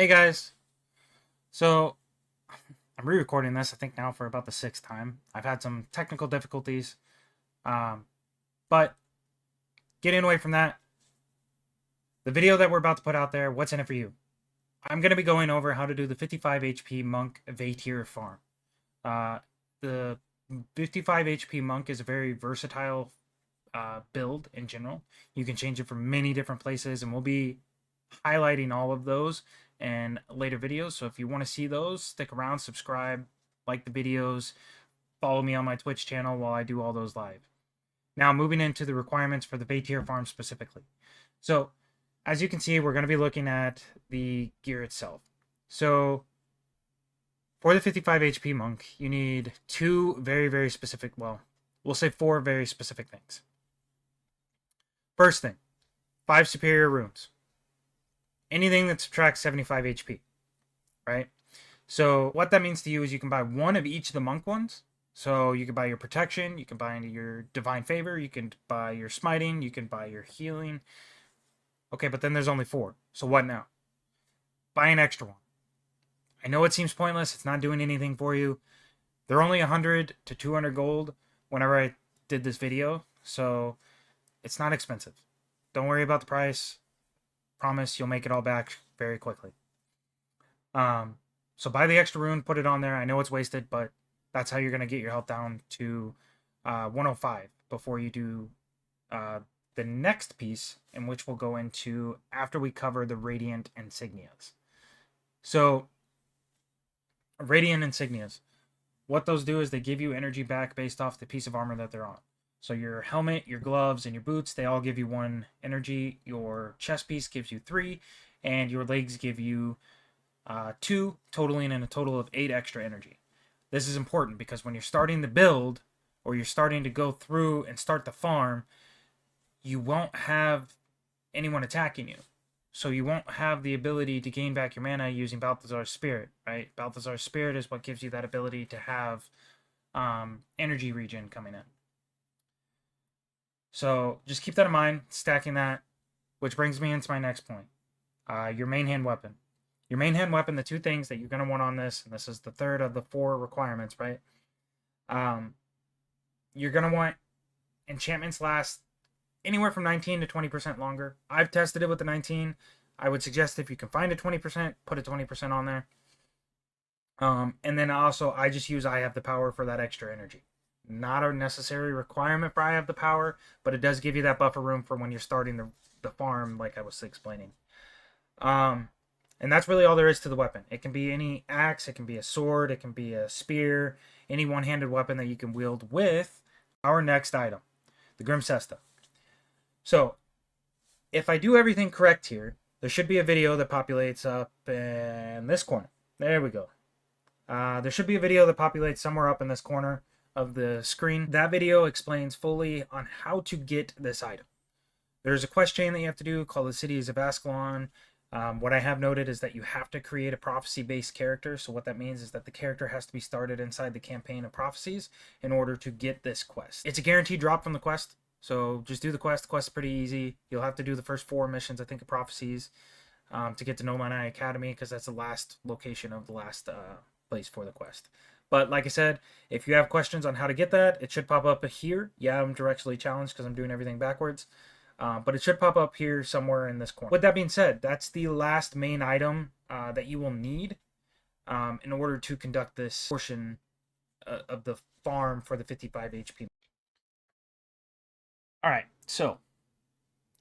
Hey guys, so I'm re-recording this I think now for about the sixth time. I've had some technical difficulties, um, but getting away from that, the video that we're about to put out there, what's in it for you? I'm going to be going over how to do the 55 HP Monk Vaettir Farm. The 55 HP Monk is a very versatile build in general. You can change it from many different places, and we'll be highlighting all of those in later videos. So if you want to see those, stick around, subscribe, like the videos, follow me on my Twitch channel while I do all those live. Now moving into the requirements for the Vaettir farm specifically. So as you can see, we're going to be looking at the gear itself. So for the 55 HP monk, you need two very specific, well, we'll say four very specific things. First thing, 5 superior runes. Anything that subtracts 75 HP, right? So what that means to you is you can buy one of each of the monk ones. So you can buy your protection, you can buy your divine favor, you can buy your smiting, you can buy your healing. Okay, but then there's only 4. So what now? Buy an extra one. I know it seems pointless. It's not doing anything for you. They're only 100 to 200 gold whenever I did this video. So it's not expensive. Don't worry about the price. Promise you'll make it all back very quickly. So buy the extra rune, put it on there. I know it's wasted, but that's how you're going to get your health down to 105 before you do the next piece, in which we'll go into after we cover the Radiant Insignias. So, Radiant Insignias, what those do is they give you energy back based off the piece of armor that they're on. So your helmet, your gloves, and your boots, they all give you 1 energy. Your chest piece gives you 3, and your legs give you 2, totaling in a total of 8 extra energy. This is important because when you're starting the build, or you're starting to go through and start the farm, you won't have anyone attacking you. So you won't have the ability to gain back your mana using Balthazar's Spirit, right? Balthazar's Spirit is what gives you that ability to have energy regen coming in. So just keep that in mind, stacking that, which brings me into my next point. Your main hand weapon. Your main hand weapon, the 2 things that you're going to want on this, and this is the third of the 4 requirements, right? You're going to want enchantments last anywhere from 19 to 20% longer. I've tested it with the 19. I would suggest if you can find a 20%, put a 20% on there. And then also, I just use I have the power for that extra energy. Not a necessary requirement for I have the power, but it does give you that buffer room for when you're starting the farm, like I was explaining. And that's really all there is to the weapon. It can be any axe, it can be a sword, it can be a spear, any one-handed weapon that you can wield with our next item, the Grim Cesta. So, if I do everything correct here, there should be a video that populates up in this corner. There we go. There should be a video that populates somewhere up in this corner of the screen. That video explains fully on how to get this item. There's a quest chain that you have to do called the Cities of Ascalon. What I have noted is that you have to create a prophecy-based character. So what that means is that the character has to be started inside the campaign of prophecies in order to get this quest. It's a guaranteed drop from the quest. So just do the quest. The quest is pretty easy. You'll have to do the first 4 missions, I think, of prophecies to get to Nomani Academy, because that's the last location of the last place for the quest. But like I said, if you have questions on how to get that, it should pop up here. Yeah, I'm directionally challenged because I'm doing everything backwards. But it should pop up here somewhere in this corner. With that being said, that's the last main item that you will need in order to conduct this portion of the farm for the 55 HP. Alright, so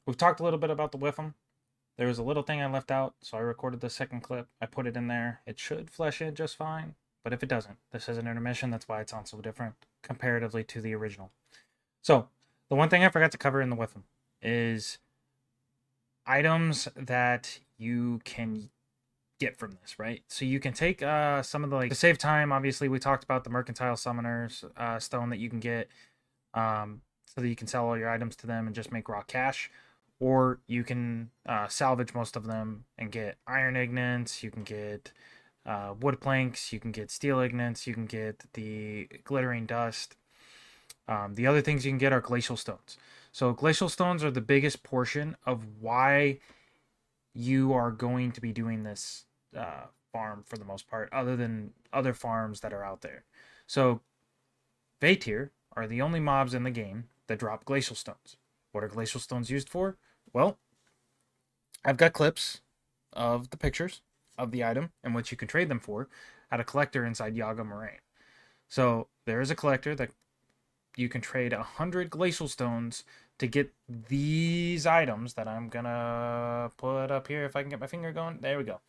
we've talked a little bit about the Whiffum. There was a little thing I left out, so I recorded the second clip. I put it in there. It should flesh in just fine, but if it doesn't, this is an intermission. That's why it sounds so different comparatively to the original. So, the one thing I forgot to cover in the Whiffum is items that you can get from this, right? So you can take some of the, to save time, obviously we talked about the Mercantile Summoner's stone that you can get so that you can sell all your items to them and just make raw cash. Or you can salvage most of them and get iron ignants, you can get wood planks, you can get steel ignants, you can get the glittering dust. The other things you can get are glacial stones. So glacial stones are the biggest portion of why you are going to be doing this farm for the most part, other than other farms that are out there. So Vaettir are the only mobs in the game that drop glacial stones. What are glacial stones used for? Well, I've got clips of the pictures of the item and what you can trade them for at a collector inside Yaga Moraine. So there is a collector that you can trade 100 glacial stones to get these items that I'm gonna put up here if I can get my finger going. There we go.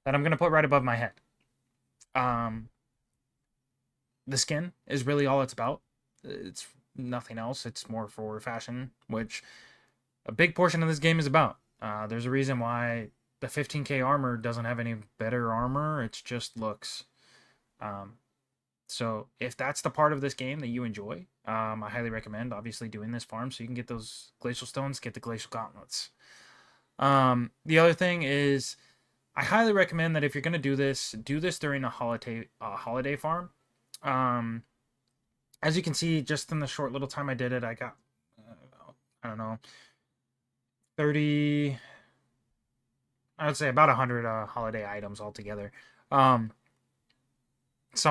That I'm gonna put right above my head. The skin is really all it's about. It's nothing else. It's more for fashion, which a big portion of this game is about. There's a reason why the 15k armor doesn't have any better armor. It's just looks. So if that's the part of this game that you enjoy, I highly recommend obviously doing this farm so you can get those glacial stones, get the glacial gauntlets. The other thing is, I highly recommend that if you're going to do this during a holiday farm. As you can see, just in the short little time I did it, I got, I don't know, 30, I would say about 100 holiday items altogether. Some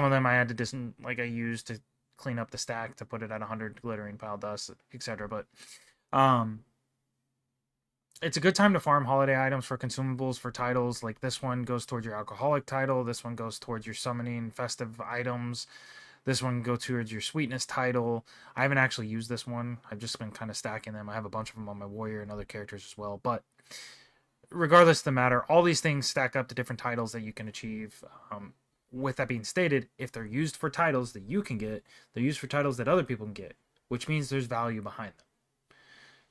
of them I had to I used to clean up the stack to put it at 100 glittering pile dust, etc. But it's a good time to farm holiday items for consumables for titles. Like this one goes towards your alcoholic title. This one goes towards your summoning festive items. This one goes towards your sweetness title. I haven't actually used this one. I've just been kind of stacking them. I have a bunch of them on my warrior and other characters as well. But regardless of the matter, all these things stack up to different titles that you can achieve. With that being stated, if they're used for titles that you can get, they're used for titles that other people can get, which means there's value behind them.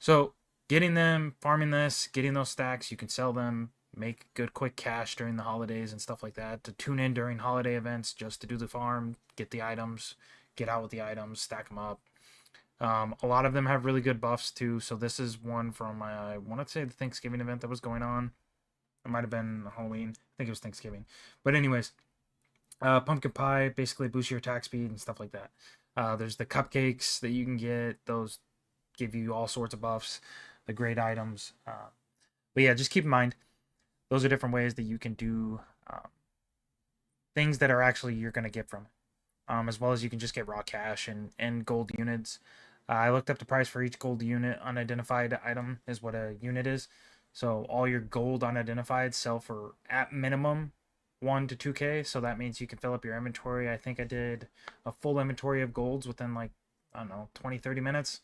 So getting them, farming this, getting those stacks, you can sell them, make good quick cash during the holidays and stuff like that, to tune in during holiday events just to do the farm, get the items, get out with the items, stack them up. A lot of them have really good buffs too. So this is one from, I want to say, the Thanksgiving event that was going on. It might have been Halloween. I think it was Thanksgiving. But anyways, pumpkin pie basically boosts your attack speed and stuff like that. There's the cupcakes that you can get. Those give you all sorts of buffs, the great items. But yeah, just keep in mind, those are different ways that you can do things that are actually you're going to get from it. As well as you can just get raw cash and gold units. I looked up the price for each gold unit. Unidentified item is what a unit is. So all your gold unidentified sell for at minimum 1 to 2k. So that means you can fill up your inventory. I think I did a full inventory of golds within like, I don't know, 20-30 minutes.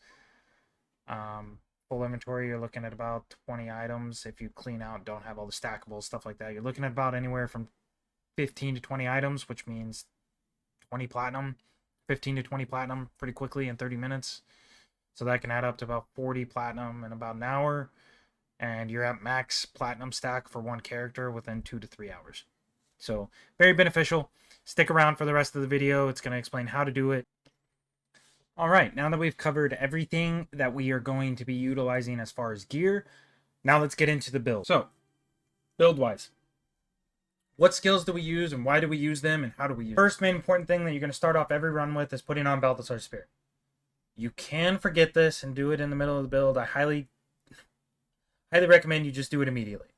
Full inventory, you're looking at about 20 items. If you clean out, don't have all the stackables, stuff like that, you're looking at about anywhere from 15 to 20 items, which means 20 platinum, 15 to 20 platinum pretty quickly in 30 minutes. So that can add up to about 40 platinum in about an hour. And you're at max platinum stack for one character within 2 to 3 hours. So very beneficial. Stick around for the rest of the video. It's going to explain how to do it. All right, now that we've covered everything that we are going to be utilizing as far as gear, now let's get into the build. So, build-wise, what skills do we use and why do we use them and how do we use them? First main important thing that you're going to start off every run with is putting on Balthazar Spirit. You can forget this and do it in the middle of the build. I highly recommend you just do it immediately.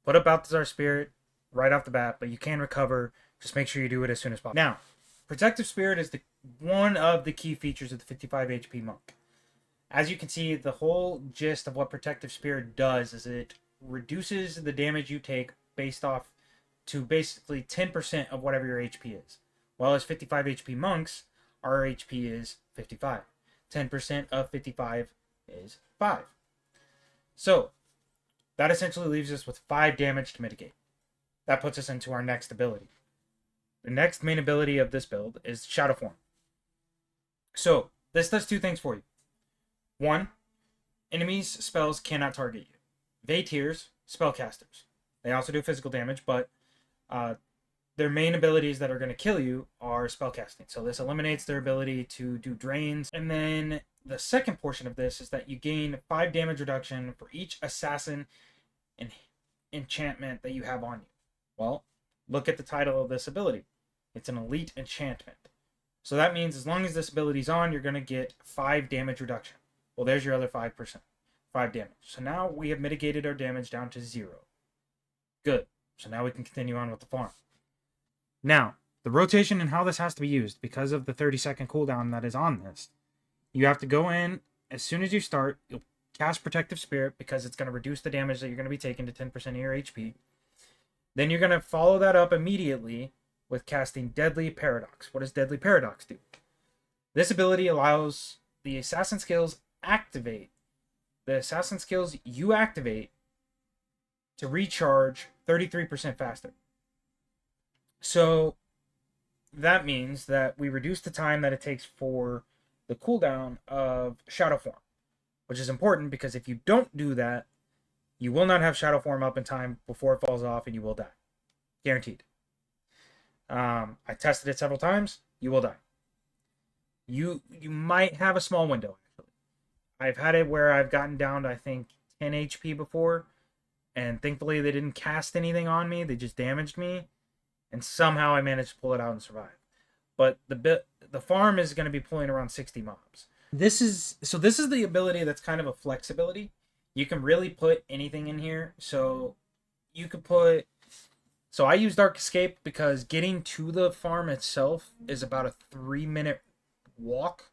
Put up Balthazar Spirit right off the bat, but you can recover. Just make sure you do it as soon as possible. Now, Protective Spirit is one of the key features of the 55 HP monk. As you can see, the whole gist of what Protective Spirit does is it reduces the damage you take based off to basically 10% of whatever your HP is. While as 55 HP monks, our HP is 55. 10% of 55 is 5. So, that essentially leaves us with 5 damage to mitigate. That puts us into our next ability. The next main ability of this build is Shadow Form. So, this does 2 things for you. 1, enemies' spells cannot target you. Vaettirs, spellcasters. They also do physical damage, but their main abilities that are going to kill you are spellcasting. So this eliminates their ability to do drains. And then the second portion of this is that you gain 5 damage reduction for each assassin and enchantment that you have on you. Well, look at the title of this ability. It's an elite enchantment. So that means as long as this ability's on, you're going to get 5 damage reduction. Well, there's your other 5%. 5 damage. So now we have mitigated our damage down to 0. Good. So now we can continue on with the farm. Now, the rotation and how this has to be used, because of the 30-second cooldown that is on this, you have to go in as soon as you start. You'll cast Protective Spirit because it's going to reduce the damage that you're going to be taking to 10% of your HP. Then you're going to follow that up immediately with casting Deadly Paradox. What does Deadly Paradox do? This ability allows the assassin skills activate. The assassin skills you activate to recharge 33% faster. So that means that we reduce the time that it takes for the cooldown of Shadow Form, which is important because if you don't do that, you will not have Shadow Form up in time before it falls off and you will die. Guaranteed. I tested it several times. You will die. You might have a small window, actually. I've had it where I've gotten down to, I think, 10 HP before, and thankfully they didn't cast anything on me. They just damaged me, and somehow I managed to pull it out and survive. But the farm is going to be pulling around 60 mobs. This is the ability that's kind of a flexibility. You can really put anything in here. So you could put... So I use Dark Escape because getting to the farm itself is about a 3-minute walk.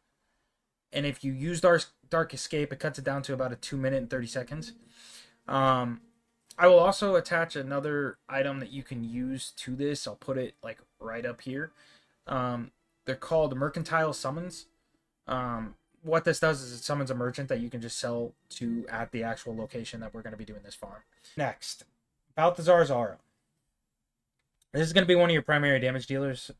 And if you use Dark Escape, it cuts it down to about a 2 minute and 30 seconds. I will also attach another item that you can use to this. I'll put it like right up here. They're called Mercantile Summons. What this does is it summons a merchant that you can just sell to at the actual location that we're going to be doing this farm. Next, Balthazar's Aura. This is going to be one of your primary damage dealers.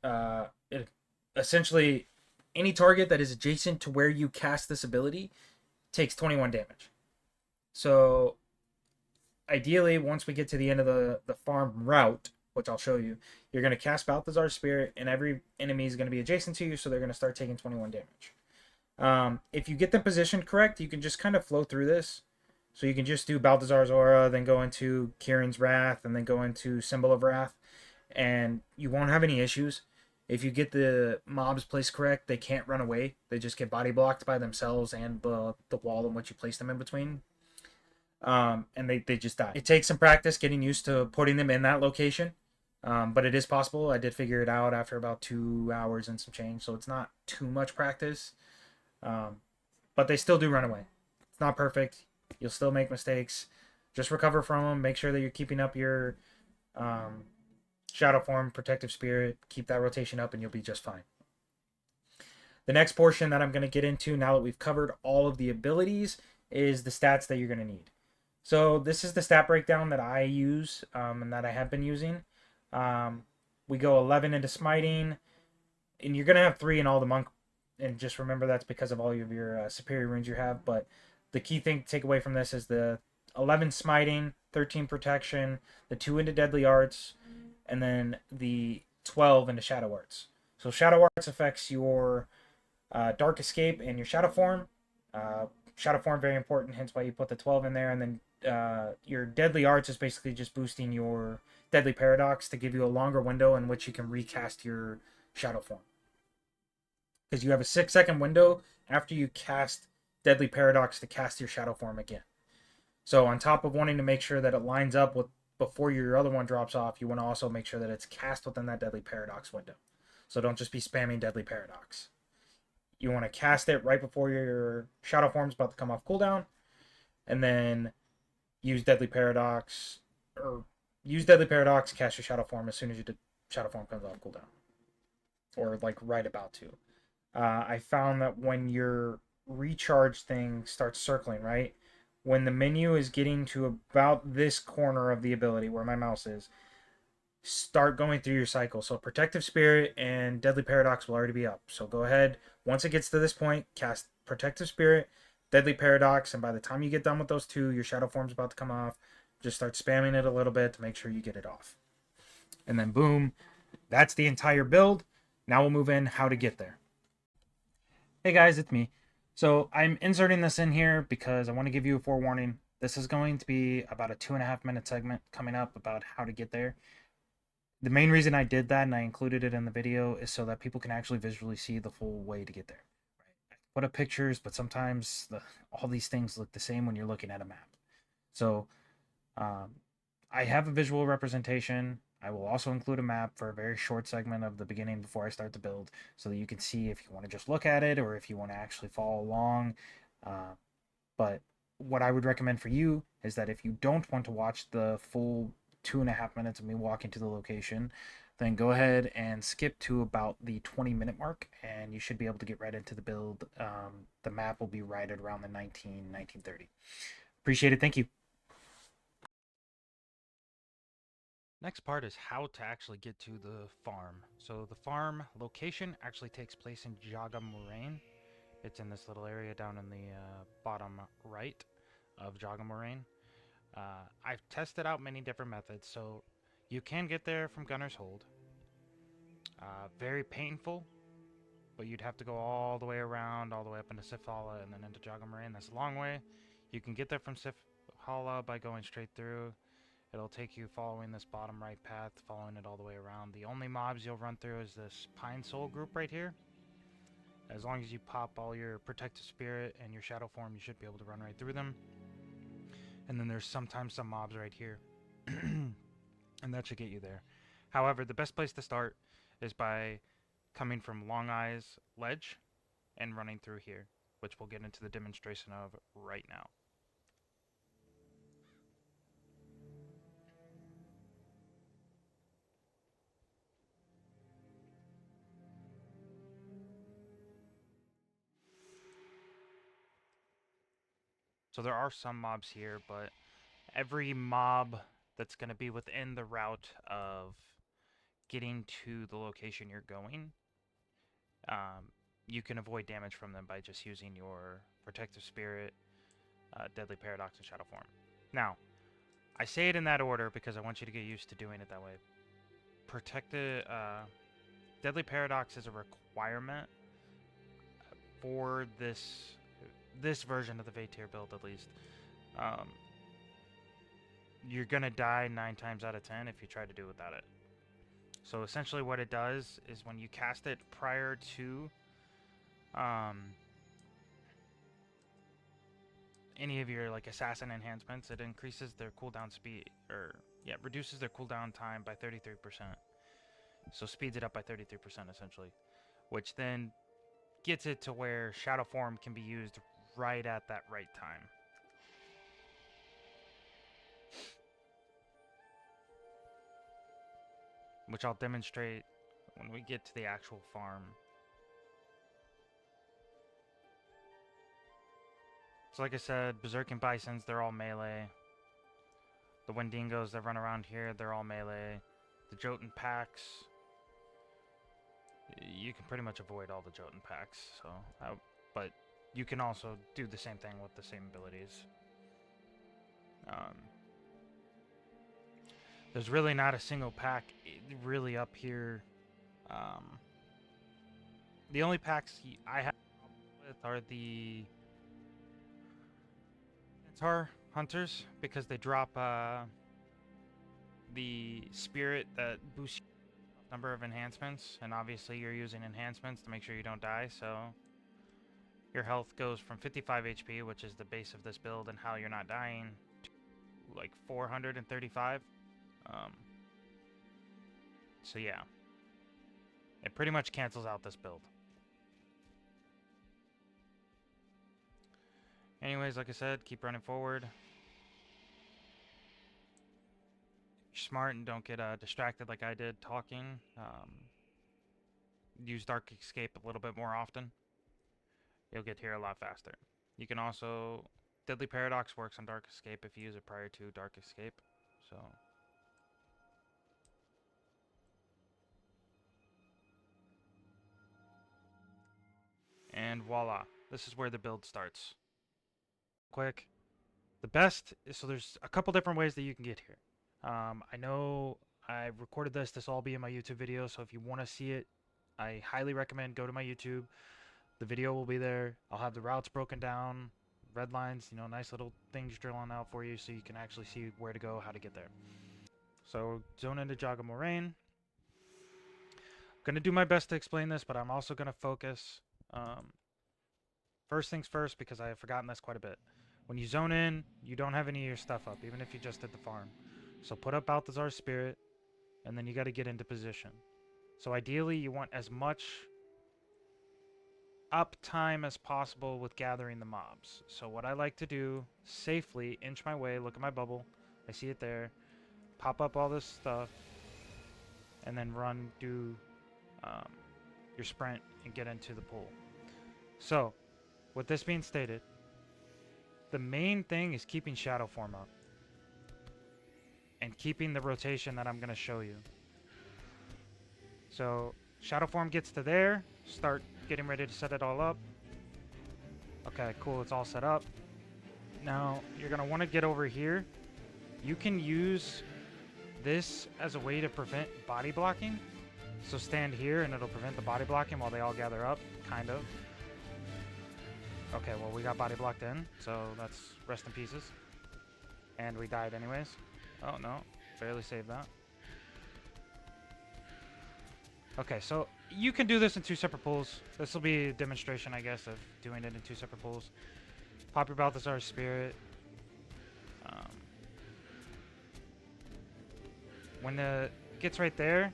Essentially, any target that is adjacent to where you cast this ability takes 21 damage. So, ideally, once we get to the end of the farm route, which I'll show you, you're going to cast Balthazar's Spirit, and every enemy is going to be adjacent to you, so they're going to start taking 21 damage. If you get them positioned correct, you can just kind of flow through this. So you can just do Balthazar's Aura, then go into Kieran's Wrath, and then go into Symbol of Wrath, and you won't have any issues. If you get the mobs placed correct, they can't run away. They just get body blocked by themselves and the wall in which you place them in between. And they just die. It takes some practice getting used to putting them in that location. But it is possible. I did figure it out after about 2 hours and some change, so it's not too much practice. But they still do run away. It's not perfect. You'll still make mistakes. Just recover from them. Make sure that you're keeping up your Shadow Form, Protective Spirit. Keep that rotation up and you'll be just fine. The next portion that I'm going to get into now that we've covered all of the abilities is the stats that you're going to need. So this is the stat breakdown that I use and that I have been using. We go 11 into smiting, and you're going to have 3 in all the monk, and just remember that's because of all of your superior runes you have. But the key thing to take away from this is the 11 smiting, 13 protection, the 2 into deadly arts, and then the 12 into shadow arts. So shadow arts affects your dark escape and your shadow form. Shadow form, very important, hence why you put the 12 in there. And then your deadly arts is basically just boosting your deadly paradox to give you a longer window in which you can recast your shadow form. Because you have a 6-second window after you cast deadly paradox to cast your shadow form again. So on top of wanting to make sure that it lines up with before your other one drops off, you want to also make sure that it's cast within that deadly paradox window. So don't just be spamming deadly paradox. You want to cast it right before your shadow form's about to come off cooldown, and then use deadly paradox, cast your shadow form as soon as your shadow form comes off cooldown, or like right about to. I found that when your recharge thing starts circling, right, when the menu is getting to about this corner of the ability where my mouse is, start going through your cycle. So Protective Spirit and Deadly Paradox will already be up. So go ahead, once it gets to this point, cast Protective Spirit, Deadly Paradox, and by the time you get done with those 2, your shadow form's about to come off. Just start spamming it a little bit to make sure you get it off. And then boom, that's the entire build. Now we'll move in how to get there. Hey guys, it's me. So I'm inserting this in here because I want to give you a forewarning. This is going to be about a 2.5-minute segment coming up about how to get there. The main reason I did that and I included it in the video is so that people can actually visually see the full way to get there. Right? I put up pictures, but sometimes all these things look the same when you're looking at a map. So I I have a visual representation. I will also include a map for a very short segment of the beginning before I start the build, so that you can see if you want to just look at it or if you want to actually follow along. But what I would recommend for you is that if you don't want to watch the full 2.5 minutes of me walking to the location, then go ahead and skip to about the 20-minute mark, and you should be able to get right into the build. The map will be right at around the 1930. Appreciate it. Thank you. Next part is how to actually get to the farm. So the farm location actually takes place in Jaga Moraine. It's in this little area down in the bottom right of Jaga Moraine. I've tested out many different methods, so you can get there from Gunner's Hold. Very painful, but you'd have to go all the way around, all the way up into Sifhala and then into Jaga Moraine. That's a long way. You can get there from Sifhala by going straight through. It'll take you following this bottom right path, following it all the way around. The only mobs you'll run through is this Pine Soul group right here. As long as you pop all your Protective Spirit and your Shadow Form, you should be able to run right through them. And then there's sometimes some mobs right here. And that should get you there. However, the best place to start is by coming from Long Eyes Ledge and running through here, which we'll get into the demonstration of right now. So there are some mobs here, but every mob that's going to be within the route of getting to the location you're going, you can avoid damage from them by just using your Protective Spirit, Deadly Paradox, and Shadow Form. Now, I say it in that order because I want you to get used to doing it that way. Deadly Paradox is a requirement for this version of the Vaettir build, at least. Um, you're gonna die 9 times out of 10 if you try to do without it. So essentially what it does is when you cast it prior to any of your like assassin enhancements, it increases their cooldown speed, or yeah, reduces their cooldown time by 33%. So speeds it up by 33% essentially, which then gets it to where Shadow Form can be used right at that right time. Which I'll demonstrate when we get to the actual farm. So like I said, Berserk and Bisons, they're all melee. The Wendigos that run around here, they're all melee. The Jotun packs, you can pretty much avoid all the Jotun packs. So, but you can also do the same thing with the same abilities. Um, there's really not a single pack really up here. Um, the only packs I have with are the Vaettir Hunters because they drop the spirit that boosts your number of enhancements, and obviously you're using enhancements to make sure you don't die, so your health goes from 55 HP, which is the base of this build and how you're not dying, to like 435. Um, so yeah, it pretty much cancels out this build. Anyways, like I said, keep running forward. You're smart and don't get distracted like I did talking. Use Dark Escape a little bit more often. You'll get here a lot faster. You can also... Deadly Paradox works on Dark Escape if you use it prior to Dark Escape. So... And voila. This is where the build starts. Quick. The best... So there's a couple different ways that you can get here. I know I recorded this. This will all be in my YouTube video, so if you want to see it, I highly recommend go to my YouTube. The video will be there. I'll have the routes broken down, red lines, nice little things drilling out for you so you can actually see where to go, how to get there. So, zone into Jaga Moraine. I'm going to do my best to explain this, but I'm also going to focus. First things first, because I have forgotten this quite a bit. When you zone in, you don't have any of your stuff up, even if you just did the farm. So put up Balthazar's spirit, and then you got to get into position. So ideally, you want as much uptime as possible with gathering the mobs. So what I like to do, safely inch my way, look at my bubble, I see it there, pop up all this stuff, and then run, do your sprint, and get into the pool. So, with this being stated, the main thing is keeping shadow form up and keeping the rotation that I'm going to show you. So shadow form gets to there, start getting ready to set it all up. Okay, cool, it's all set up. Now you're going to want to get over here. You can use this as a way to prevent body blocking. So stand here and it'll prevent the body blocking while they all gather up, kind of. Okay, well, we got body blocked in, so that's rest in pieces. And we died anyways. Oh, no. Barely saved that. Okay, so you can do this in 2 separate pools. This will be a demonstration, I guess, of doing it in 2 separate pools. Pop your Balthazar Spirit. When it gets right there,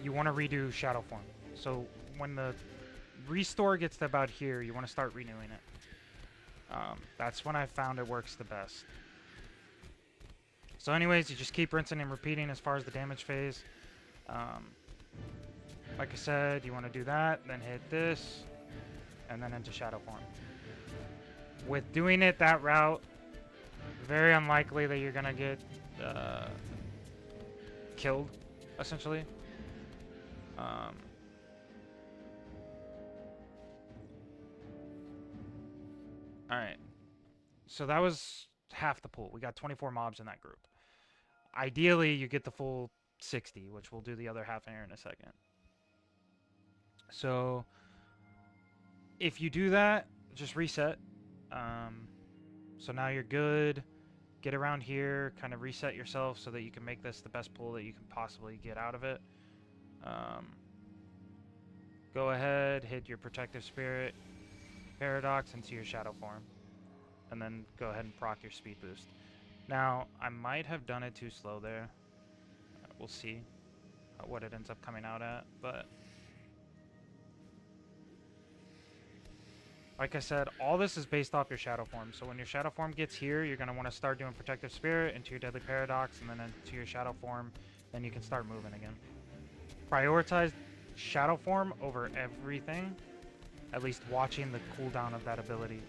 you want to redo Shadow Form. So when the restore gets to about here, you want to start renewing it. That's when I found it works the best. So anyways, you just keep rinsing and repeating as far as the damage phase. Like I said, you want to do that, then hit this, and then into Shadow Form. With doing it that route, very unlikely that you're going to get killed, essentially. Alright, so that was half the pool. We got 24 mobs in that group. Ideally, you get the full 60, which we'll do the other half here in a second. So, if you do that, just reset. So now you're good. Get around here, kind of reset yourself so that you can make this the best pool that you can possibly get out of it. Go ahead, hit your Protective Spirit, Paradox into your Shadow Form, and then go ahead and proc your speed boost. Now, I might have done it too slow there. We'll see what it ends up coming out at, but like I said, all this is based off your Shadow Form. So when your Shadow Form gets here, you're going to want to start doing Protective Spirit into your Deadly Paradox, and then into your Shadow Form, then you can start moving again. Prioritize Shadow Form over everything, at least watching the cooldown of that ability.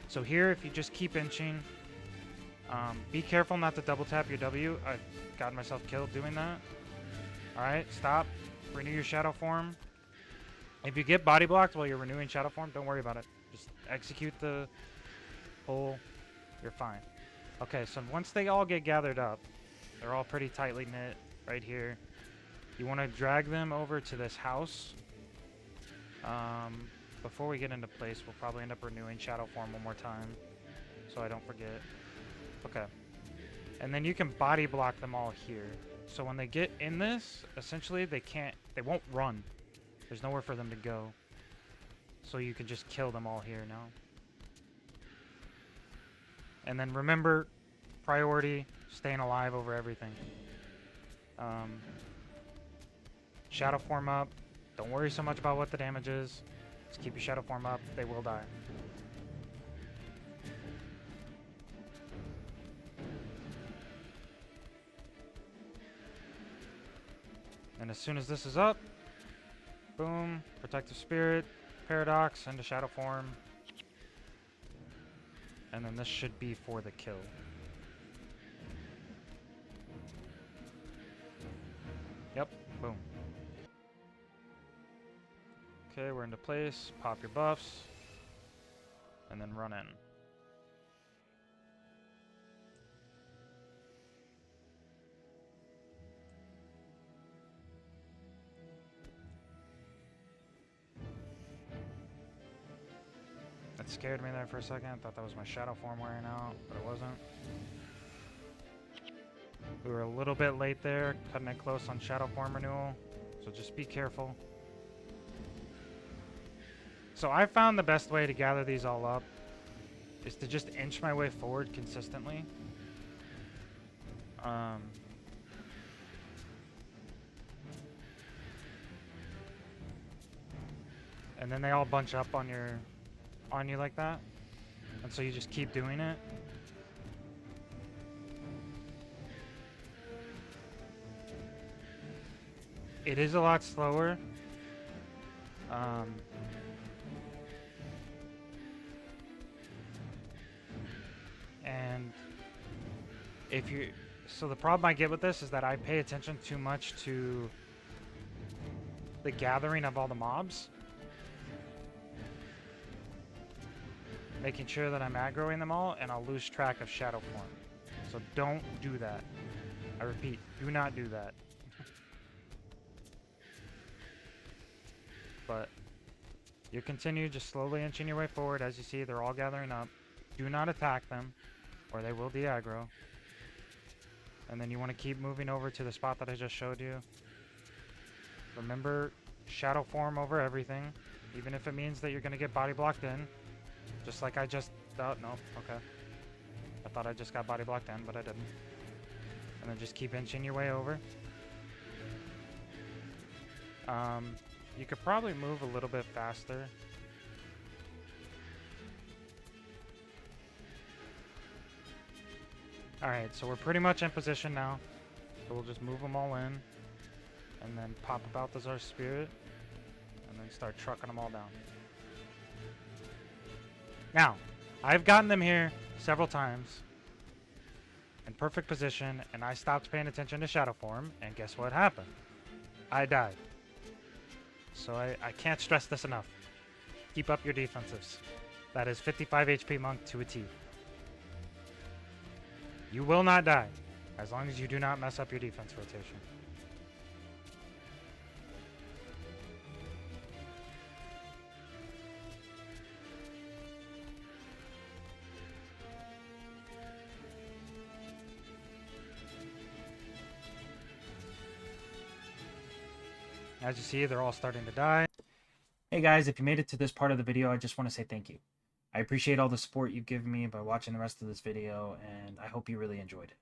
So here, if you just keep inching, be careful not to double tap your W. I've gotten myself killed doing that. Alright, stop. Renew your Shadow Form. If you get body blocked while you're renewing Shadow Form, don't worry about it. Just execute the pull. You're fine. Okay, so once they all get gathered up, they're all pretty tightly knit right here. You want to drag them over to this house. Before we get into place, we'll probably end up renewing Shadow Form one more time, so I don't forget. Okay. And then you can body block them all here. So when they get in this, essentially they won't run. There's nowhere for them to go. So you can just kill them all here now. And then remember, priority, staying alive over everything. Shadow Form up. Don't worry so much about what the damage is. Just keep your Shadow Form up. They will die. And as soon as this is up, boom, Protective Spirit, Paradox, into Shadow Form. And then this should be for the kill. Yep, boom. Okay, we're into place. Pop your buffs. And then run in. That scared me there for a second. I thought that was my Shadow Form wearing out, but it wasn't. We were a little bit late there, cutting it close on Shadow Form renewal, so just be careful. So I found the best way to gather these all up is to just inch my way forward consistently. Um, and then they all bunch up on you like that, and so you just keep doing it. It is a lot slower. Um, and if you, so the problem I get with this is that I pay attention too much to the gathering of all the mobs, making sure that I'm aggroing them all, and I'll lose track of shadow form. So don't do that. I repeat, do not do that. But you continue just slowly inching your way forward. As you see, they're all gathering up. Do not attack them, or they will de-aggro. And then you want to keep moving over to the spot that I just showed you. Remember, shadow form over everything, even if it means that you're going to get body blocked in. Just like I just... Oh, no, okay. I thought I just got body blocked in, but I didn't. And then just keep inching your way over. You could probably move a little bit faster. Alright, so we're pretty much in position now. So we'll just move them all in. And then pop a Balthazar Spirit. And then start trucking them all down. Now, I've gotten them here several times. In perfect position, and I stopped paying attention to shadow form, and guess what happened? I died. So I can't stress this enough. Keep up your defensives. That is 55 HP monk to a T. You will not die, as long as you do not mess up your defense rotation. As you see, they're all starting to die. Hey guys, if you made it to this part of the video, I just want to say thank you. I appreciate all the support you've given me by watching the rest of this video, and I hope you really enjoyed it.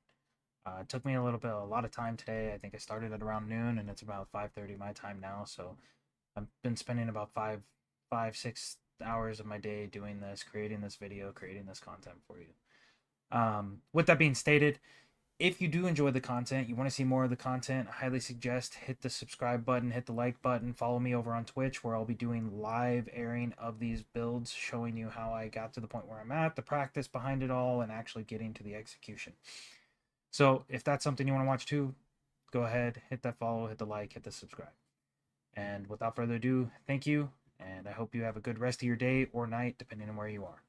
It took me a lot of time today. I think I started at around noon, and it's about 5:30 my time now, so I've been spending about 6 hours of my day doing this, creating this video, creating this content for you. With that being stated, if you do enjoy the content, you want to see more of the content, I highly suggest hit the subscribe button, hit the like button, follow me over on Twitch, where I'll be doing live airing of these builds, showing you how I got to the point where I'm at, the practice behind it all, and actually getting to the execution. So if that's something you want to watch too, go ahead, hit that follow, hit the like, hit the subscribe. And without further ado, thank you, and I hope you have a good rest of your day or night, depending on where you are.